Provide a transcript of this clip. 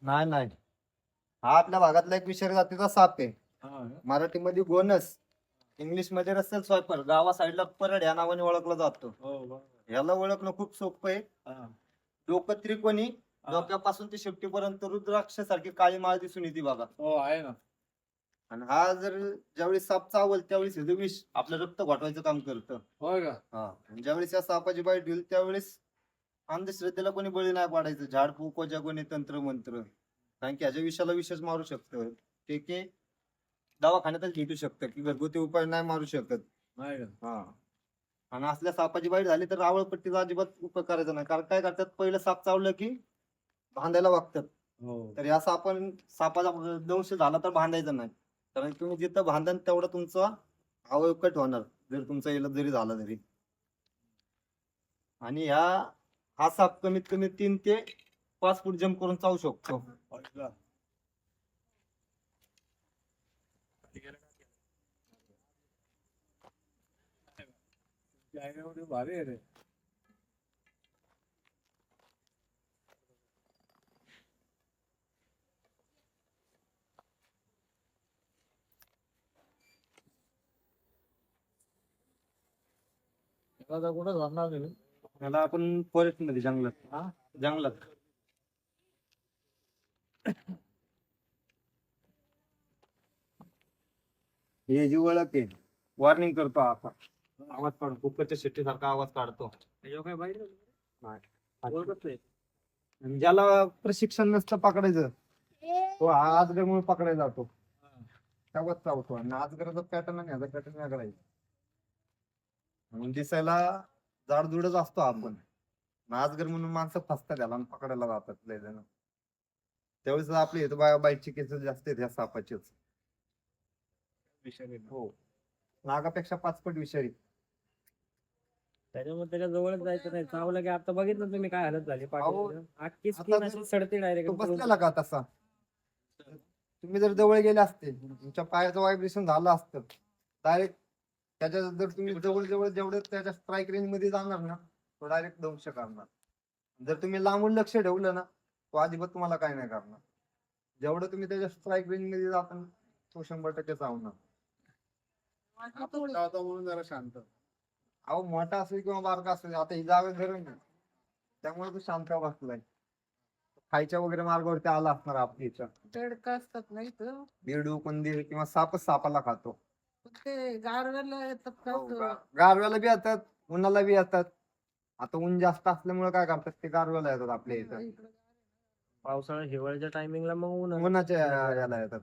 नाही नाही, हा आपल्या भागातला एक विषय जातीचा साप आहे. मराठीमध्ये गोनस, इंग्लिश मध्ये रसेल स्वायपर, गावा साईडला परड या नावाने ओळखला जातो. याला ओळखणं खूप सोपं आहे. डोकं त्रिकोणी, डोक्यापासून ते शेपटीपर्यंत रुद्राक्ष सारखी काळी माळ दिसून येते बघा. हो आहे ना. आणि हा जर ज्यावेळेस साप चावल त्यावेळेस हे विष आपलं रक्त घोटवायचं काम करतं. होय का? आणि ज्यावेळेस या सापाची बाईट होईल त्यावेळेस अंधश्रद्धेला कोणी बळी नाही पाडायचं. झाडफूक कोजा कोणी तंत्र मंत्र, कारण की ह्याच्या विषयाला विषच मारू शकतं. ते दवाखान्यातच भेटू शकतं, की घरगुती उपाय नाही मारू शकत. नाही का? आणि असल्या सापाची बाईट झाली तर आवळपट्टीचा अजिबात उपयोग करायचा नाही. कारण काय करतात, पहिलं साप चावलं की बांधायला वागतात. तर या सापाचा दंश झाला तर बांधायचं नाही. कारण तुम्ही जिथं बांधन तेवढं तुमचा अवयव कट होणार, जर तुमचा इलाज जरी झाला तरी. आणि हा साप कमीत कमी 3 ते 5 फूट जंप करून चावू शकतो. भारी आहे रे. कुठं जाणार नाही. याला आपण फॉरेस्ट मध्ये जंगलात हे जी ओळख आहे, वॉर्निंग करतो आता, आवाज काढतो, कुकरच्या शिट्टी सारखा आवाज काढतो. आणि ज्याला प्रशिक्षण नसतं पकडायचं, तो आजगरमुळे पकडायला जातो, तेव्हाच चावतो. आणि आजगराचा पॅटर्न आणि ह्याचा पॅटर्न वेगळा आहे. म्हणून दिसायला जाडजुडच असतो आपण. आजगर म्हणून माणसं फसतात त्याला आणि पकडायला जातात लय जण. त्यावेळेस आपली बाईटची केसेस जास्त आहेत ह्या सापाचीच. हो, नागापेक्षा 5 पट विषारी. त्याच्यामुळे त्याच्या जवळच जायचं नाही. चावलं की आता बघितलं तुम्ही काय हालत झाली. अहो, आखी स्किन अशी सडते तो डायरेक्ट. बसलेला का तसा? तुम्ही जर जवळ गेले असते, तुमच्या पायाचं व्हायब्रेशन झालं असतं डायरेक्ट. त्याच्या जर तुम्ही जवळ जेवढं त्याच्या स्ट्राईक रेंज मध्ये जाणार ना, तो डायरेक्ट दंश करणार. जर तुम्ही लांबून लक्ष ठेवलं ना, तो अजिबात तुम्हाला काय नाही करणार. जेवढं तुम्ही त्याच्या स्ट्राईक रेंज मध्ये जाता तो 100% चावणार. म्हणून जरा शांत. अहो, मोठा असेल किंवा बारका असेल, आता ही जागा गरम आहे त्यामुळे तो शांत बसलाय. खायच्या वगैरे मार्गावरती आला असणार आपल्या बेडका असतात नाही तर बेडू कंदील किंवा सापच सापाला खातो. ते गारव्याला येतात का गारव्याला बी येतात, उन्हाला बी येतात. आता ऊन जास्त असल्यामुळे काय करतात, ते गारव्याला येतात आपल्या इथं. पावसाळा हिवाळ्याच्या टायमिंगला मग ऊन उन्हाच्या याला येतात.